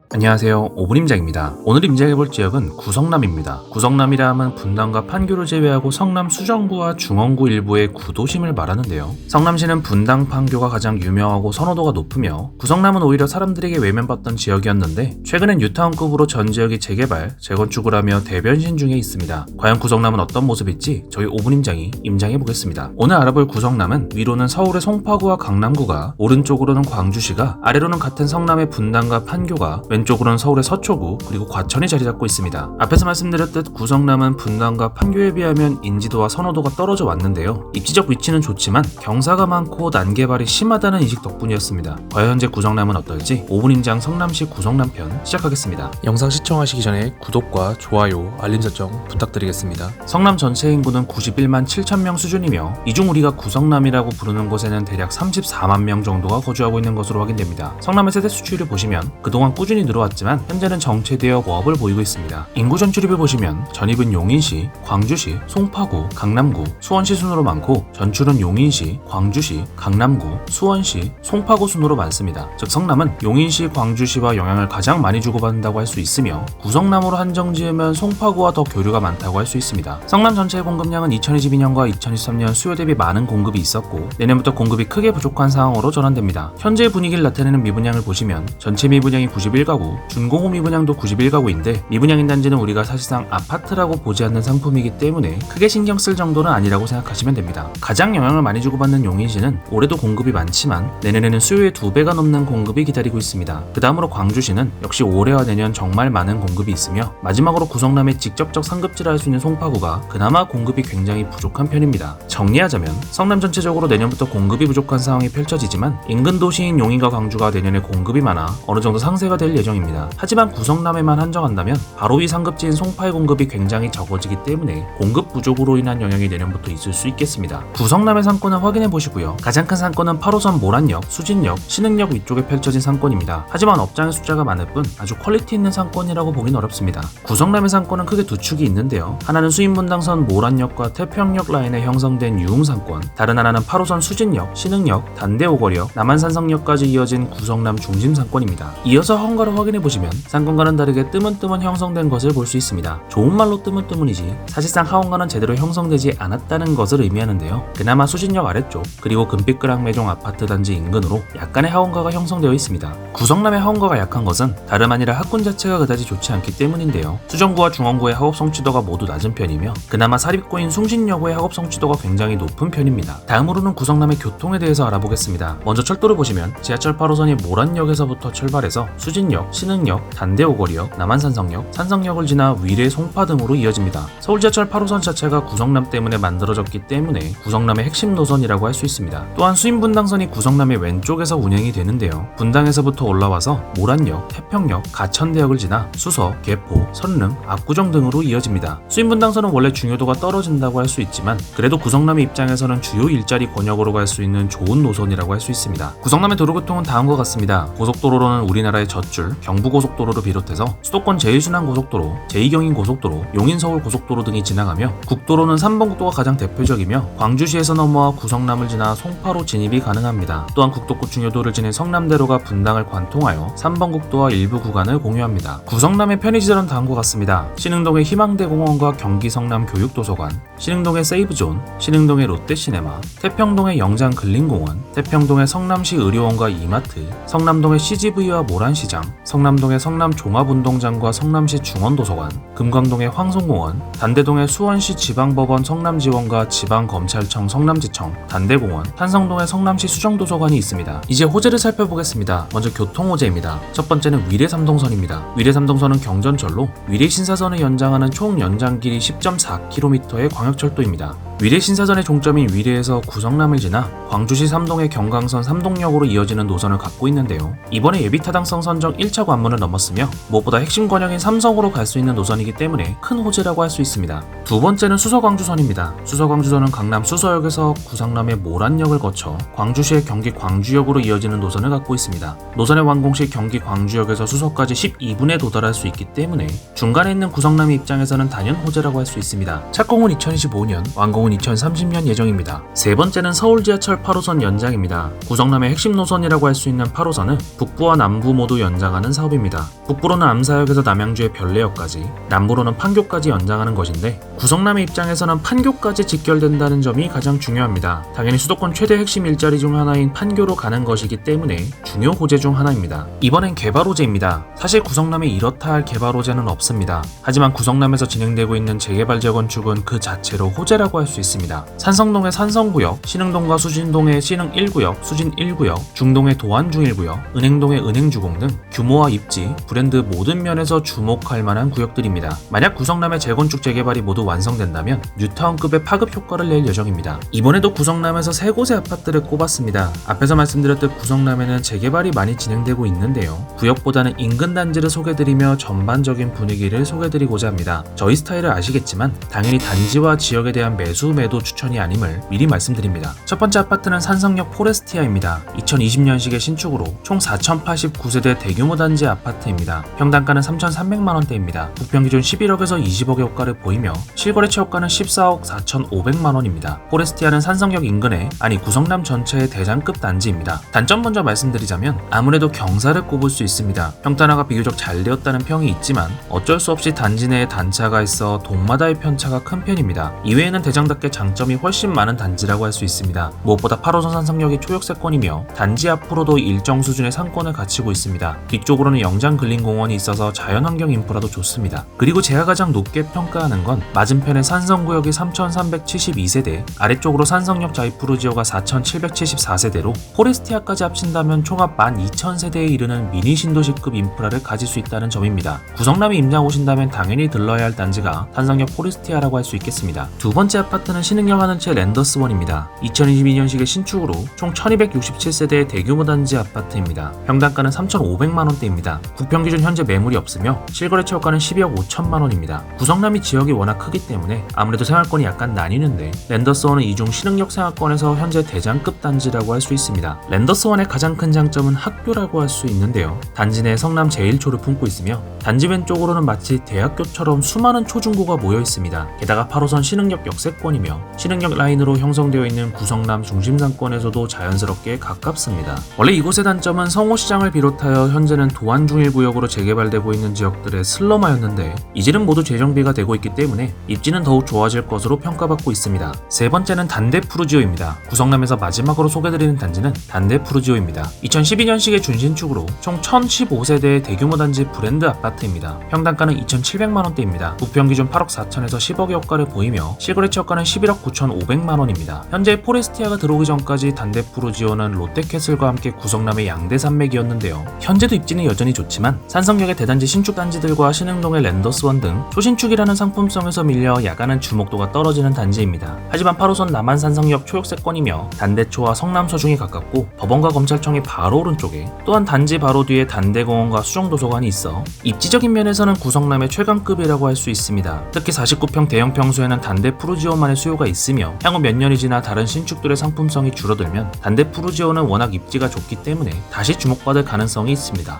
안녕하세요, 오분임장입니다. 오늘 임장해볼 지역은 구성남입니다. 구성남이라 함은 분당과 판교를 제외하고 성남 수정구와 중원구 일부의 구도심을 말하는데요. 성남시는 분당, 판교가 가장 유명하고 선호도가 높으며 구성남은 오히려 사람들에게 외면받던 지역이었는데 최근엔 뉴타운급으로 전 지역이 재개발, 재건축을 하며 대변신 중에 있습니다. 과연 구성남은 어떤 모습일지 저희 오분임장이 임장해보겠습니다. 오늘 알아볼 구성남은 위로는 서울의 송파구와 강남구가, 오른쪽으로는 광주시가, 아래로는 같은 성남의 분당과 판교가, 왼쪽으로는 서울의 서초구 그리고 과천이 자리 잡고 있습니다. 앞에서 말씀드렸듯 구성남은 분당과 판교에 비하면 인지도와 선호도가 떨어져 왔는데요. 입지적 위치는 좋지만 경사가 많고 난개발이 심하다는 인식 덕분이었습니다. 과연 현재 구성남은 어떨지 5분임장 성남시 구성남 편 시작하겠습니다. 영상 시청하시기 전에 구독과 좋아요, 알림 설정 부탁드리겠습니다. 성남 전체 인구는 91만 7천 명 수준이며 이 중 우리가 구성남이라고 부르는 곳에는 대략 34만 명 정도가 거주하고 있는 것으로 확인됩니다. 성남의 세대 수치를 보시면 그동안 꾸준히 늘어왔지만 현재는 정체되어 워업을 보이고 있습니다. 인구 전출입을 보시면 전입은 용인시, 광주시, 송파구, 강남구, 수원시 순으로 많고 전출은 용인시, 광주시, 강남구, 수원시, 송파구 순으로 많습니다. 즉 성남은 용인시, 광주시와 영향을 가장 많이 주고받는다고 할 수 있으며 구성남으로 한정지으면 송파구와 더 교류가 많다고 할 수 있습니다. 성남 전체의 공급량은 2022년과 2023년 수요 대비 많은 공급이 있었고 내년부터 공급이 크게 부족한 상황으로 전환됩니다. 현재의 분위기를 나타내는 미분양을 보시면 전체 미분양이 91가구, 준공업 미분양도 91가구인데 미분양인 단지는 우리가 사실상 아파트라고 보지 않는 상품이기 때문에 크게 신경 쓸 정도는 아니라고 생각하시면 됩니다. 가장 영향을 많이 주고받는 용인시는 올해도 공급이 많지만 내년에는 수요의 2배가 넘는 공급이 기다리고 있습니다. 그 다음으로 광주시는 역시 올해와 내년 정말 많은 공급이 있으며 마지막으로 구성남의 직접적 상급지라 할 수 있는 송파구가 그나마 공급이 굉장히 부족한 편입니다. 정리하자면 성남 전체적으로 내년부터 공급이 부족한 상황이 펼쳐지지만 인근 도시인 용인과 광주가 내년에 공급이 많아 어느 정도 상쇄가 될 예정입니다. 하지만 구성남에만 한정한다면 바로 위 상급지인 송파의 공급이 굉장히 적어지기 때문에 공급 부족으로 인한 영향이 내년부터 있을 수 있겠습니다. 구성남의 상권은 확인해 보시고요. 가장 큰 상권은 8호선 모란역, 수진역, 신흥역 위쪽에 펼쳐진 상권입니다. 하지만 업장의 숫자가 많을 뿐 아주 퀄리티 있는 상권이라고 보긴 어렵습니다. 구성남의 상권은 크게 두 축이 있는데요. 하나는 수인분당선 모란역과 태평역 라인에 형성된 유흥상권, 다른 하나는 8호선 수진역, 신흥역, 단대오거리역, 남한산성역까지 이어진 구성남 중심상권입니다. 이어서 헝가를 확인해보시면 상권과는 다르게 뜨문뜨문 형성된 것을 볼 수 있습니다. 좋은 말로 뜨문뜨문이지 사실상 하원가는 제대로 형성되지 않았다는 것을 의미하는데요. 그나마 수진역 아래쪽 그리고 금빛그랑 매종 아파트 단지 인근으로 약간의 하원가가 형성되어 있습니다. 구성남의 하원가가 약한 것은 다름 아니라 학군 자체가 그다지 좋지 않기 때문인데요. 수정구와 중원구의 학업 성취도가 모두 낮은 편이며 그나마 사립구인 숭신여고의 학업 성취도가 굉장히 높은 편입니다. 다음으로는 구성남의 교통에 대해서 알아보겠습니다. 먼저 철도를 보시면 지하철 8호선이 모란역에서부터 출발해서 수진역, 신흥역, 단대오거리역, 남한산성역, 산성역을 지나 위례, 송파 등으로 이어집니다. 서울지하철 8호선 자체가 구성남 때문에 만들어졌기 때문에 구성남의 핵심 노선이라고 할 수 있습니다. 또한 수인분당선이 구성남의 왼쪽에서 운행이 되는데요. 분당에서부터 올라와서 모란역, 태평역, 가천대역을 지나 수서, 개포, 선릉, 압구정 등으로 이어집니다. 수인분당선은 원래 중요도가 떨어진다고 할 수 있지만 그래도 구성남의 입장에서는 주요 일자리 권역으로 갈 수 있는 좋은 노선이라고 할 수 있습니다. 구성남의 도로교통은 다음과 같습니다. 고속도로로는 우리나라의 젖줄, 경부고속도로를 비롯해서 수도권 제1순환고속도로, 제2경인고속도로, 용인서울고속도로 등이 지나가며 국도로는 3번 국도가 가장 대표적이며 광주시에서 넘어와 구성남을 지나 송파로 진입이 가능합니다. 또한 국도급 중요도를 지닌 성남대로가 분당을 관통하여 3번 국도와 일부 구간을 공유합니다. 구성남의 편의시설은 다음과 같습니다. 신흥동의 희망대공원과 경기성남교육도서관, 신흥동의 세이브존, 신흥동의 롯데시네마, 태평동의 영장근린공원, 태평동의 성남시 의료원과 이마트, 성남동의 CGV와 모란시장, 성남동의 성남종합운동장과 성남시 중원도서관, 금광동의 황송공원, 단대동의 수원시 지방법원 성남지원과 지방검찰청 성남지청, 단대공원, 한성동의 성남시 수정도서관이 있습니다. 이제 호재를 살펴보겠습니다. 먼저 교통호재입니다. 첫 번째는 위례 3동선입니다. 위례 3동선은 경전철로 위례 신사선을 연장하는 총 연장 길이 10.4km의 광역철도입니다. 위례 신사선의 종점인 위례에서 구성남을 지나 광주시 삼동의 경강선 삼동역으로 이어지는 노선을 갖고 있는데요. 이번에 예비타당성 선정 1차 1차 관문을 넘었으며 무엇보다 핵심 권역인 삼성으로 갈 수 있는 노선이기 때문에 큰 호재라고 할 수 있습니다. 두 번째는 수서광주선입니다. 수서광주선은 강남 수서역에서 구성남의 모란역을 거쳐 광주시의 경기 광주역으로 이어지는 노선을 갖고 있습니다. 노선의 완공 시 경기 광주역에서 수서까지 12분에 도달할 수 있기 때문에 중간에 있는 구성남의 입장에서는 단연 호재라고 할 수 있습니다. 착공은 2025년, 완공은 2030년 예정입니다. 세 번째는 서울 지하철 8호선 연장입니다. 구성남의 핵심 노선이라고 할 수 있는 8호선은 북부와 남부 모두 연장하는 사업입니다. 북부로는 암사역에서 남양주의 별내역까지, 남부로는 판교까지 연장하는 것인데 구성남의 입장에서는 판교까지 직결된다는 점이 가장 중요합니다. 당연히 수도권 최대 핵심 일자리 중 하나인 판교로 가는 것이기 때문에 중요 호재 중 하나입니다. 이번엔 개발 호재입니다. 사실 구성남에 이렇다 할 개발 호재는 없습니다. 하지만 구성남에서 진행되고 있는 재개발 재건축은 그 자체로 호재라고 할 수 있습니다. 산성동의 산성구역, 신흥동과 수진동의 신흥 1구역, 수진 1구역, 중동의 도안중 1구역, 은행동의 은행주공 등 규모와 입지, 브랜드 모든 면에서 주목할 만한 구역들입니다. 만약 구성남의 재건축 재개발이 모두 완성된다면 뉴타운급의 파급 효과를 낼 예정입니다. 이번에도 구성남에서 세 곳의 아파트를 꼽았습니다. 앞에서 말씀드렸듯 구성남에는 재개발이 많이 진행되고 있는데요. 구역보다는 인근 단지를 소개드리며 전반적인 분위기를 소개드리고자 합니다. 저희 스타일을 아시겠지만 당연히 단지와 지역에 대한 매수 매도 추천이 아님을 미리 말씀드립니다. 첫 번째 아파트는 산성역 포레스티아입니다. 2020년식의 신축으로 총 4089세대 대규모 단지 아파트입니다. 평당가는 3,300만원대입니다. 부평기준 11억에서 20억의 호가를 보이며 실거래처 호가는 14억 4,500만원입니다. 포레스티아는 산성역 인근에, 아니 구성남 전체의 대장급 단지입니다. 단점 먼저 말씀드리자면 아무래도 경사를 꼽을 수 있습니다. 평탄화가 비교적 잘 되었다는 평이 있지만 어쩔 수 없이 단지 내에 단차가 있어 동마다의 편차가 큰 편입니다. 이외에는 대장답게 장점이 훨씬 많은 단지라고 할 수 있습니다. 무엇보다 8호선 산성역이 초역세권이며 단지 앞으로도 일정 수준의 상권을 갖추고 있습니다. 뒤쪽으로는 영장근린공원이 있어서 자연환경 인프라도 좋습니다. 그리고 제가 가장 높게 평가하는 건 맞은편의 산성구역이 3,372세대, 아래쪽으로 산성역 자이프루지오가 4,774세대로 포레스티아까지 합친다면 총합 12,000세대에 이르는 미니 신도시급 인프라를 가질 수 있다는 점입니다. 구성남에 임장 오신다면 당연히 들러야 할 단지가 산성역 포레스티아라고 할 수 있겠습니다. 두 번째 아파트는 신흥역 한은채 랜더스원입니다. 2022년식의 신축으로 총 1267세대의 대규모 단지 아파트입니다. 평당가는 3,500만원대입니다. 부평기준 현재 매물이 없으며 실거래처 호가는 12억 5천만원입니다. 구성남이 지역이 워낙 크기 때문에 아무래도 생활권이 약간 나뉘는데 랜더스원은 이중 신흥역 생활권에서 현재 대장급 단지라고 할 수 있습니다. 랜더스원의 가장 큰 장점은 학교라고 할 수 있는데요. 단지 내에 성남 제1초를 품고 있으며 단지 왼쪽으로는 마치 대학교처럼 수많은 초중고가 모여 있습니다. 게다가 8호선 신흥역 역세권이며 신흥역 라인으로 형성되어 있는 구성남 중심상권에서도 자연스럽게 가깝습니다. 원래 이곳의 단점은 성호시장을 비롯하여 현재는 도안중 1구역으로 재개발되고 있는 지역들의 슬럼화였는데 이제는 모두 재정비가 되고 있기 때문에 입지는 더욱 좋아질 것으로 평가받고 있습니다. 세 번째는 단대푸르지오입니다. 구성남에서 마지막으로 소개드리는 단지는 단대푸르지오입니다. 2012년식의 준신축으로 총 1,015세대의 대규모 단지 브랜드 아파트입니다. 평당가는 2,700만원대입니다. 부평기준 8억 4천에서 10억의 호가를 보이며 실거래처 호가는 11억 9,500만원입니다. 현재 포레스티아가 들어오기 전까지 단대푸르지오는 롯데캐슬과 함께 구성남의 양대 산맥이었는데요. 현재도 입지는 여전히 좋지만 산성역의 대단지 신축 단지들과 신흥동의 랜더스원 등 초신축이라는 상품성에서 밀려 야간은 주목도가 떨어지는 단지입니다. 하지만 8호선 남한 산성역 초역세권이며 단대초와 성남서중이 가깝고 법원과 검찰청이 바로 오른쪽에, 또한 단지 바로 뒤에 단대공원과 수정도서관이 있어 입지적인 면에서는 구성남의 최강급이라고 할 수 있습니다. 특히 49평 대형 평수에는 단대푸르지오만의 수요가 있으며 향후 몇 년이 지나 다른 신축들의 상품성이 줄어들면 단대푸르지오는 워낙 입지가 좋기 때문에 다시 주목받을 가능성이 있습니다.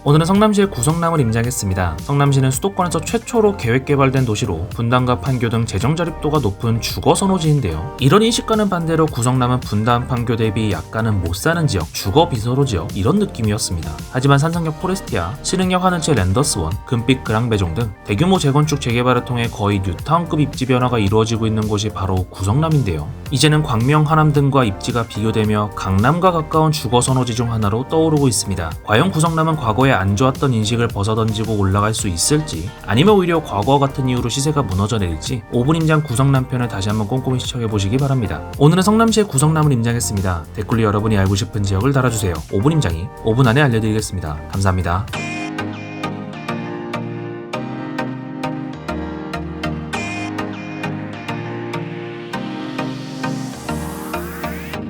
오늘은 성남시의 구성남을 임장했습니다. 성남시는 수도권에서 최초로 계획개발된 도시로 분당과 판교 등 재정 자립도가 높은 주거 선호지인데요. 이런 인식과는 반대로 구성남은 분당, 판교 대비 약간은 못 사는 지역, 주거 비서로 지역 이런 느낌이었습니다. 하지만 산성역 포레스티아, 신흥역 한은채 랜더스원, 금빛 그랑배종 등 대규모 재건축 재개발을 통해 거의 뉴타운급 입지 변화가 이루어지고 있는 곳이 바로 구성남인데요. 이제는 광명, 하남 등과 입지가 비교되며 강남과 가까운 주거 선호지 중 하나로 떠오르고 있습니다. 과연 구성남은 과거에 안 좋았던 인식을 벗어던지고 올라갈 수 있을지, 아니면 오히려 과거와 같은 이유로 시세가 무너져 내릴지 5분 임장 구성남 편을 다시 한번 꼼꼼히 시청해보시기 바랍니다. 오늘은 성남시의 구성남을 임장했습니다. 댓글로 여러분이 알고 싶은 지역을 달아주세요. 5분 임장이 5분 안에 알려드리겠습니다. 감사합니다.